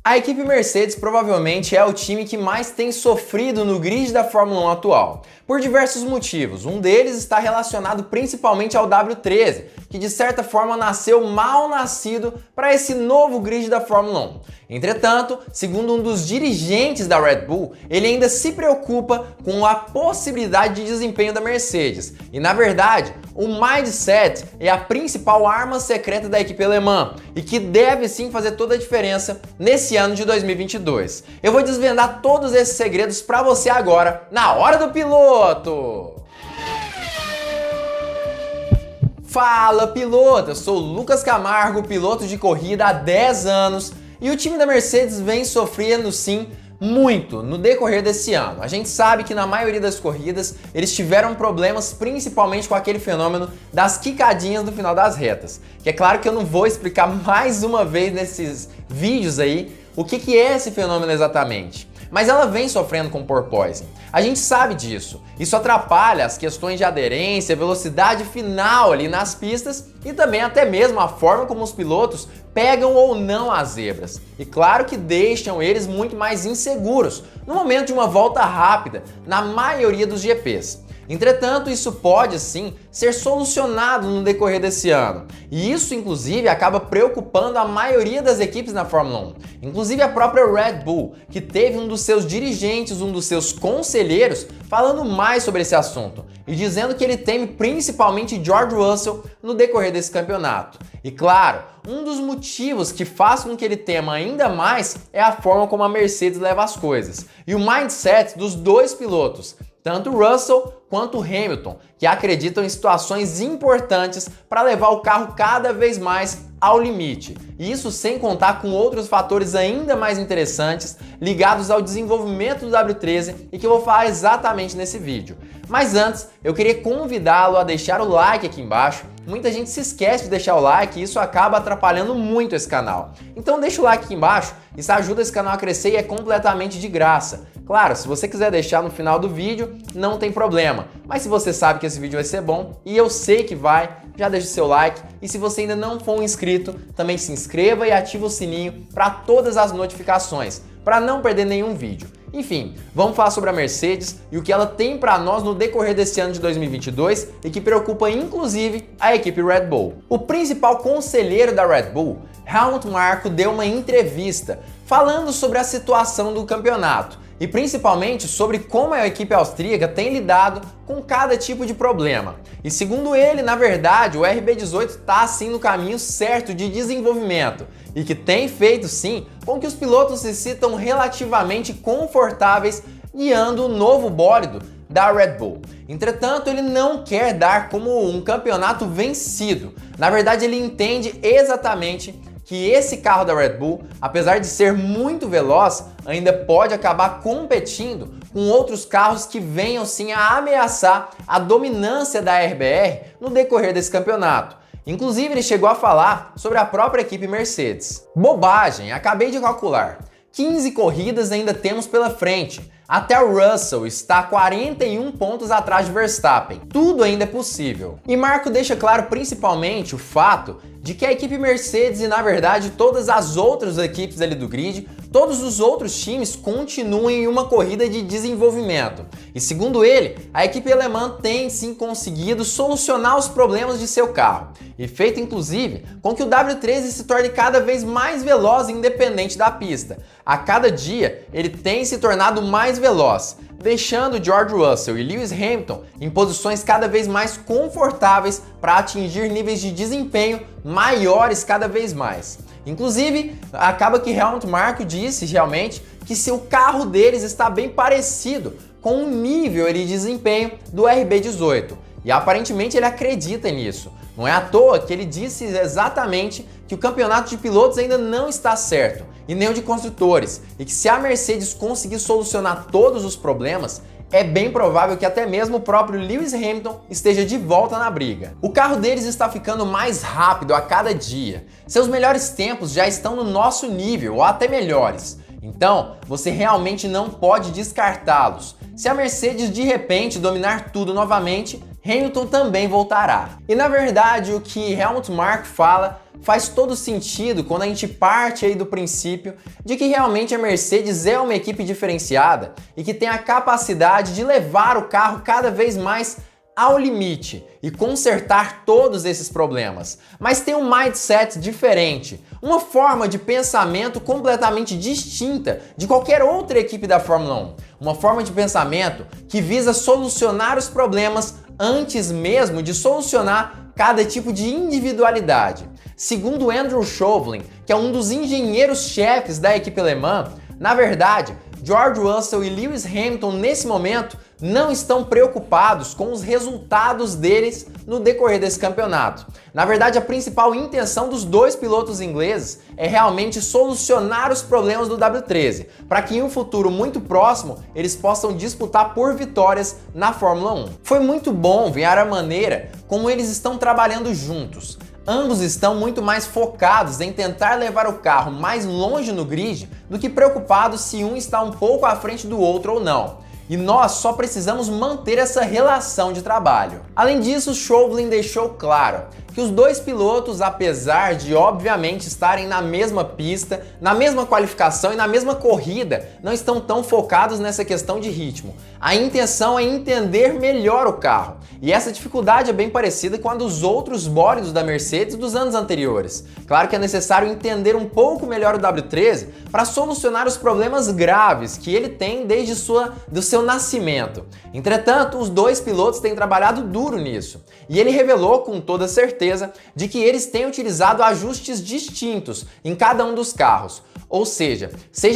A equipe Mercedes provavelmente é o time que mais tem sofrido no grid da Fórmula 1 atual, por diversos motivos. Um deles está relacionado principalmente ao W13, que de certa forma nasceu mal nascido para esse novo grid da Fórmula 1. Entretanto, segundo um dos dirigentes da Red Bull, ele ainda se preocupa com a possibilidade de desempenho da Mercedes. E na verdade, o mindset é a principal arma secreta da equipe alemã e que deve sim fazer toda a diferença nesse ano de 2022. Eu vou desvendar todos esses segredos para você agora, na Hora do Piloto! Fala, piloto! Eu sou o Lucas Camargo, piloto de corrida há 10 anos e o time da Mercedes vem sofrendo sim muito no decorrer desse ano. A gente sabe que na maioria das corridas eles tiveram problemas principalmente com aquele fenômeno das quicadinhas no final das retas. Que é claro que eu não vou explicar mais uma vez nesses vídeos aí o que é esse fenômeno exatamente. Mas ela vem sofrendo com porpoising. A gente sabe disso. Isso atrapalha as questões de aderência, velocidade final ali nas pistas e também até mesmo a forma como os pilotos pegam ou não as zebras. E claro que deixam eles muito mais inseguros no momento de uma volta rápida na maioria dos GPs. Entretanto, isso pode sim ser solucionado no decorrer desse ano. E isso, inclusive, acaba preocupando a maioria das equipes na Fórmula 1. Inclusive a própria Red Bull, que teve um dos seus dirigentes, um dos seus conselheiros, falando mais sobre esse assunto e dizendo que ele teme principalmente George Russell no decorrer desse campeonato. E claro, um dos motivos que faz com que ele tema ainda mais é a forma como a Mercedes leva as coisas e o mindset dos dois pilotos, tanto Russell quanto Hamilton, que acreditam em situações importantes para levar o carro cada vez mais ao limite. E isso sem contar com outros fatores ainda mais interessantes ligados ao desenvolvimento do W13 e que eu vou falar exatamente nesse vídeo. Mas antes, eu queria convidá-lo a deixar o like aqui embaixo. Muita gente se esquece de deixar o like e isso acaba atrapalhando muito esse canal. Então deixa o like aqui embaixo, isso ajuda esse canal a crescer e é completamente de graça. Claro, se você quiser deixar no final do vídeo, não tem problema. Mas se você sabe que esse vídeo vai ser bom, e eu sei que vai, já deixa o seu like. E se você ainda não for um inscrito, também se inscreva e ativa o sininho para todas as notificações, para não perder nenhum vídeo. Enfim, vamos falar sobre a Mercedes e o que ela tem para nós no decorrer desse ano de 2022 e que preocupa inclusive a equipe Red Bull. O principal conselheiro da Red Bull, Helmut Marko, deu uma entrevista falando sobre a situação do campeonato e principalmente sobre como a equipe austríaca tem lidado com cada tipo de problema. E segundo ele, na verdade, o RB18 está sim no caminho certo de desenvolvimento e que tem feito sim com que os pilotos se sintam relativamente confortáveis guiando o novo bólido da Red Bull. Entretanto, ele não quer dar como um campeonato vencido. Na verdade, ele entende exatamente que esse carro da Red Bull, apesar de ser muito veloz, ainda pode acabar competindo com outros carros que venham sim a ameaçar a dominância da RBR no decorrer desse campeonato. Inclusive, ele chegou a falar sobre a própria equipe Mercedes. Bobagem, acabei de calcular. 15 corridas ainda temos pela frente. Até o Russell está 41 pontos atrás de Verstappen. Tudo ainda é possível. E Marko deixa claro principalmente o fato de que a equipe Mercedes e, na verdade, todas as outras equipes ali do grid, todos os outros times continuam em uma corrida de desenvolvimento. E segundo ele, a equipe alemã tem sim conseguido solucionar os problemas de seu carro e feito inclusive com que o W13 se torne cada vez mais veloz independente da pista. A cada dia ele tem se tornado mais veloz, deixando George Russell e Lewis Hamilton em posições cada vez mais confortáveis para atingir níveis de desempenho maiores cada vez mais. Inclusive, acaba que Helmut Marko disse realmente que seu carro deles está bem parecido com o nível de desempenho do RB18. E aparentemente ele acredita nisso. Não é à toa que ele disse exatamente que o campeonato de pilotos ainda não está certo, e nem o de construtores, e que se a Mercedes conseguir solucionar todos os problemas, é bem provável que até mesmo o próprio Lewis Hamilton esteja de volta na briga. O carro deles está ficando mais rápido a cada dia. Seus melhores tempos já estão no nosso nível, ou até melhores. Então, você realmente não pode descartá-los. Se a Mercedes de repente dominar tudo novamente, Hamilton também voltará. E na verdade, o que Helmut Marko fala faz todo sentido quando a gente parte aí do princípio de que realmente a Mercedes é uma equipe diferenciada e que tem a capacidade de levar o carro cada vez mais ao limite e consertar todos esses problemas. Mas tem um mindset diferente, uma forma de pensamento completamente distinta de qualquer outra equipe da Fórmula 1. Uma forma de pensamento que visa solucionar os problemas antes mesmo de solucionar cada tipo de individualidade. Segundo Andrew Chauvelin, que é um dos engenheiros-chefes da equipe alemã, na verdade, George Russell e Lewis Hamilton nesse momento não estão preocupados com os resultados deles no decorrer desse campeonato. Na verdade, a principal intenção dos dois pilotos ingleses é realmente solucionar os problemas do W13, para que em um futuro muito próximo eles possam disputar por vitórias na Fórmula 1. Foi muito bom ver a maneira como eles estão trabalhando juntos. Ambos estão muito mais focados em tentar levar o carro mais longe no grid do que preocupados se um está um pouco à frente do outro ou não. E nós só precisamos manter essa relação de trabalho. Além disso, Chauvelin deixou claro que os dois pilotos, apesar de obviamente estarem na mesma pista, na mesma qualificação e na mesma corrida, não estão tão focados nessa questão de ritmo. A intenção é entender melhor o carro. E essa dificuldade é bem parecida com a dos outros bólidos da Mercedes dos anos anteriores. Claro que é necessário entender um pouco melhor o W13 para solucionar os problemas graves que ele tem desde do seu nascimento. Entretanto, os dois pilotos têm trabalhado duro nisso. E ele revelou com toda certeza de que eles têm utilizado ajustes distintos em cada um dos carros. Ou seja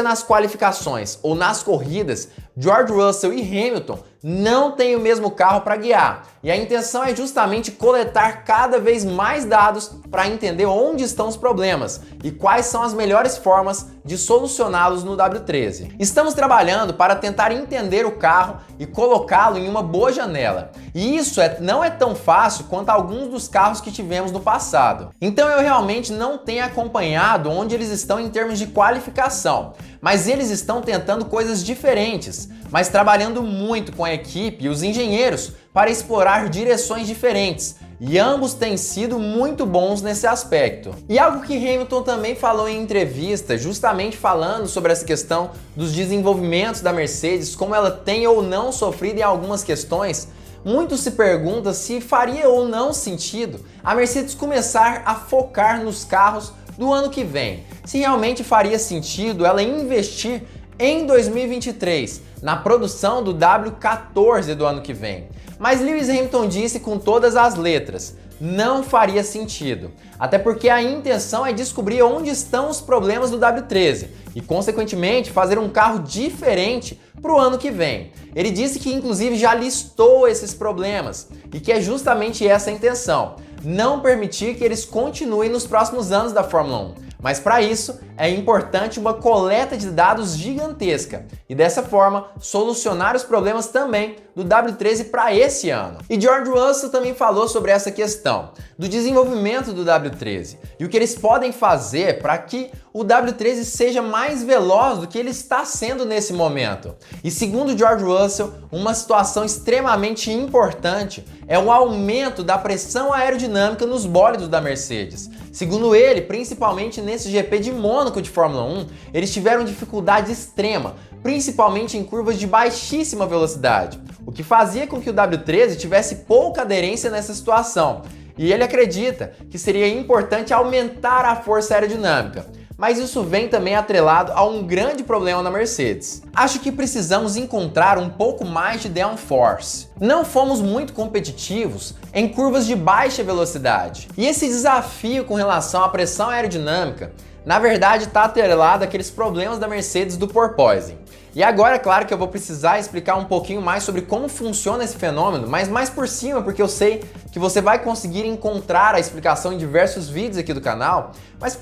nas qualificações ou nas corridas, George Russell e Hamilton não têm o mesmo carro para guiar. E a intenção é justamente coletar cada vez mais dados para entender onde estão os problemas e quais são as melhores formas de solucioná-los no W13. Estamos trabalhando para tentar entender o carro e colocá-lo em uma boa janela. E isso não é tão fácil quanto alguns dos carros que tivemos no passado. Então eu realmente não tenho acompanhado onde eles estão em termos de qualificação. Mas eles estão tentando coisas diferentes, mas trabalhando muito com a equipe e os engenheiros para explorar direções diferentes. E ambos têm sido muito bons nesse aspecto. E algo que Hamilton também falou em entrevista, justamente falando sobre essa questão dos desenvolvimentos da Mercedes, como ela tem ou não sofrido em algumas questões, muito se pergunta se faria ou não sentido a Mercedes começar a focar nos carros do ano que vem. Se realmente faria sentido ela investir em 2023 na produção do W14 do ano que vem. Mas Lewis Hamilton disse com todas as letras, não faria sentido. Até porque a intenção é descobrir onde estão os problemas do W13 e, consequentemente, fazer um carro diferente para o ano que vem. Ele disse que inclusive já listou esses problemas e que é justamente essa a intenção, não permitir que eles continuem nos próximos anos da Fórmula 1. Mas para isso é importante uma coleta de dados gigantesca e dessa forma solucionar os problemas também do W13 para esse ano. E George Russell também falou sobre essa questão do desenvolvimento do W13 e o que eles podem fazer para que o W13 seja mais veloz do que ele está sendo nesse momento. E segundo George Russell, uma situação extremamente importante é o aumento da pressão aerodinâmica nos bólidos da Mercedes. Segundo ele, principalmente nesse GP de Mônaco de Fórmula 1, eles tiveram dificuldade extrema, principalmente em curvas de baixíssima velocidade, o que fazia com que o W13 tivesse pouca aderência nessa situação. E ele acredita que seria importante aumentar a força aerodinâmica. Mas isso vem também atrelado a um grande problema na Mercedes. Acho que precisamos encontrar um pouco mais de downforce. Não fomos muito competitivos em curvas de baixa velocidade. E esse desafio com relação à pressão aerodinâmica, na verdade está atrelado àqueles problemas da Mercedes do porpoising. E agora, é claro que eu vou precisar explicar um pouquinho mais sobre como funciona esse fenômeno, mas mais por cima, porque eu sei que você vai conseguir encontrar a explicação em diversos vídeos aqui do canal, mas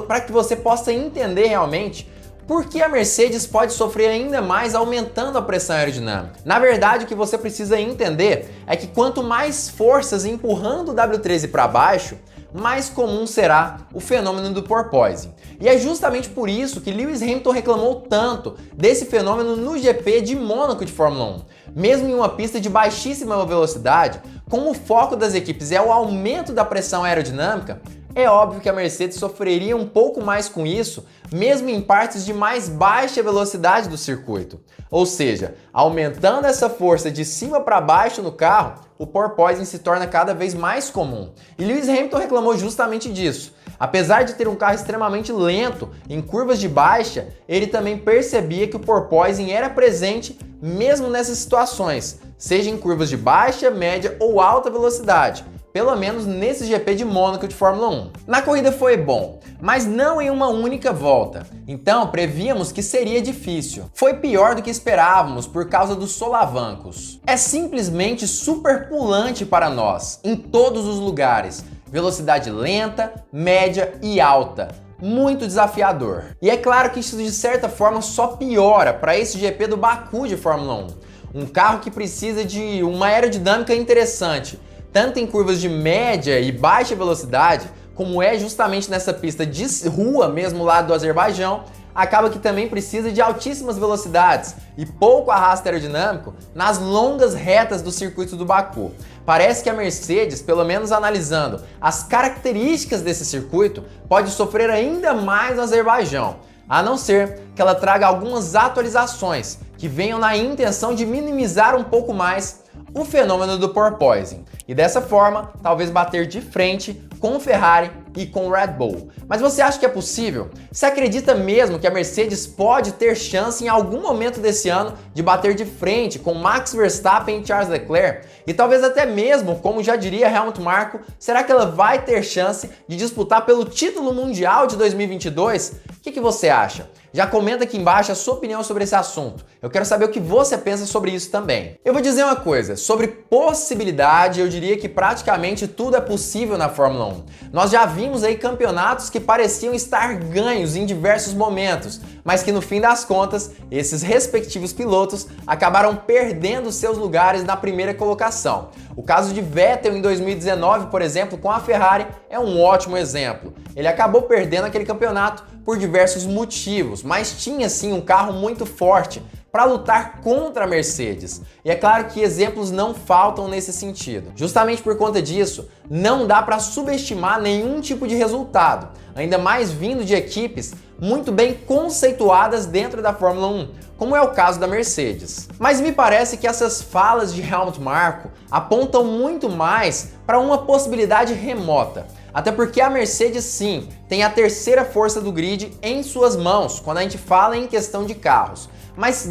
para que você possa entender realmente por que a Mercedes pode sofrer ainda mais aumentando a pressão aerodinâmica. Na verdade, o que você precisa entender é que quanto mais forças empurrando o W13 para baixo, mais comum será o fenômeno do porpoising. E é justamente por isso que Lewis Hamilton reclamou tanto desse fenômeno no GP de Mônaco de Fórmula 1. Mesmo em uma pista de baixíssima velocidade, como o foco das equipes é o aumento da pressão aerodinâmica, É óbvio que a Mercedes sofreria um pouco mais com isso, mesmo em partes de mais baixa velocidade do circuito. Ou seja, aumentando essa força de cima para baixo no carro, o porpoising se torna cada vez mais comum. E Lewis Hamilton reclamou justamente disso. Apesar de ter um carro extremamente lento em curvas de baixa, ele também percebia que o porpoising era presente mesmo nessas situações, seja em curvas de baixa, média ou alta velocidade. Pelo menos nesse GP de Mônaco de Fórmula 1. Na corrida foi bom, mas não em uma única volta, então prevíamos que seria difícil. Foi pior do que esperávamos por causa dos solavancos. É simplesmente super pulante para nós, em todos os lugares. Velocidade lenta, média e alta. Muito desafiador. E é claro que isso de certa forma só piora para esse GP do Baku de Fórmula 1. Um carro que precisa de uma aerodinâmica interessante, tanto em curvas de média e baixa velocidade, como é justamente nessa pista de rua mesmo lá do Azerbaijão, acaba que também precisa de altíssimas velocidades e pouco arrasto aerodinâmico nas longas retas do circuito do Baku. Parece que a Mercedes, pelo menos analisando as características desse circuito, pode sofrer ainda mais no Azerbaijão, a não ser que ela traga algumas atualizações que venham na intenção de minimizar um pouco mais o fenômeno do porpoising e dessa forma talvez bater de frente com o Ferrari e com o Red Bull. Mas você acha que é possível? Você acredita mesmo que a Mercedes pode ter chance em algum momento desse ano de bater de frente com Max Verstappen e Charles Leclerc? E talvez até mesmo, como já diria Helmut Marko, será que ela vai ter chance de disputar pelo título mundial de 2022? O que você acha? Já comenta aqui embaixo a sua opinião sobre esse assunto. Eu quero saber o que você pensa sobre isso também. Eu vou dizer uma coisa, sobre possibilidade, eu diria que praticamente tudo é possível na Fórmula 1. Nós já vimos aí campeonatos que pareciam estar ganhos em diversos momentos, mas que no fim das contas, esses respectivos pilotos acabaram perdendo seus lugares na primeira colocação. O caso de Vettel em 2019, por exemplo, com a Ferrari, é um ótimo exemplo. Ele acabou perdendo aquele campeonato por diversos motivos, mas tinha sim um carro muito forte para lutar contra a Mercedes. E é claro que exemplos não faltam nesse sentido. Justamente por conta disso, não dá para subestimar nenhum tipo de resultado, ainda mais vindo de equipes muito bem conceituadas dentro da Fórmula 1, como é o caso da Mercedes. Mas me parece que essas falas de Helmut Marko apontam muito mais para uma possibilidade remota. Até porque a Mercedes sim tem a terceira força do grid em suas mãos quando a gente fala em questão de carros. Mas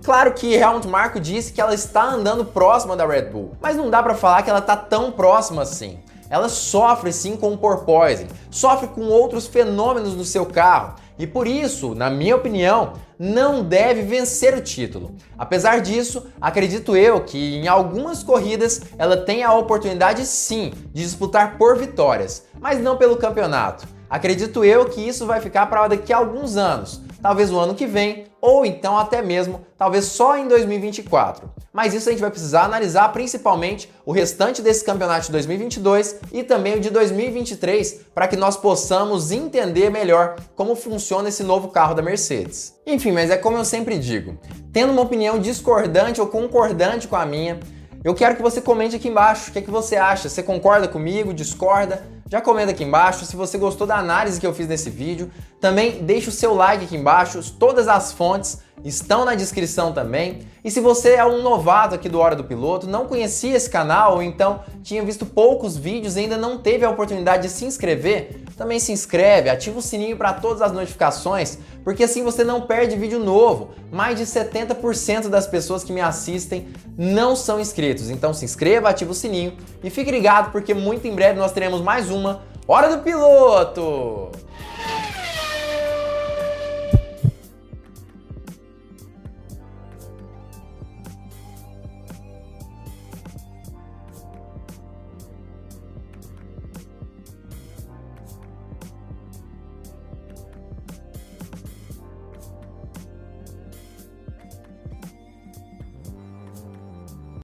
claro que Helmut Marko disse que ela está andando próxima da Red Bull, mas não dá para falar que ela está tão próxima assim. Ela sofre sim com o porpoising, sofre com outros fenômenos no seu carro e por isso, na minha opinião, não deve vencer o título. Apesar disso, acredito eu que em algumas corridas ela tem a oportunidade sim de disputar por vitórias, mas não pelo campeonato. Acredito eu que isso vai ficar para daqui a alguns anos, talvez o ano que vem, ou então até mesmo, talvez só em 2024. Mas isso a gente vai precisar analisar principalmente o restante desse campeonato de 2022 e também o de 2023, para que nós possamos entender melhor como funciona esse novo carro da Mercedes. Enfim, mas é como eu sempre digo, tendo uma opinião discordante ou concordante com a minha, eu quero que você comente aqui embaixo o que é que você acha. Você concorda comigo, discorda? Já comenta aqui embaixo se você gostou da análise que eu fiz nesse vídeo. Também deixa o seu like aqui embaixo, todas as fontes estão na descrição também. E se você é um novato aqui do Hora do Piloto, não conhecia esse canal ou então tinha visto poucos vídeos e ainda não teve a oportunidade de se inscrever, também se inscreve, ativa o sininho para todas as notificações, porque assim você não perde vídeo novo. Mais de 70% das pessoas que me assistem não são inscritos, então se inscreva, ativa o sininho e fique ligado porque muito em breve nós teremos mais uma Hora do Piloto!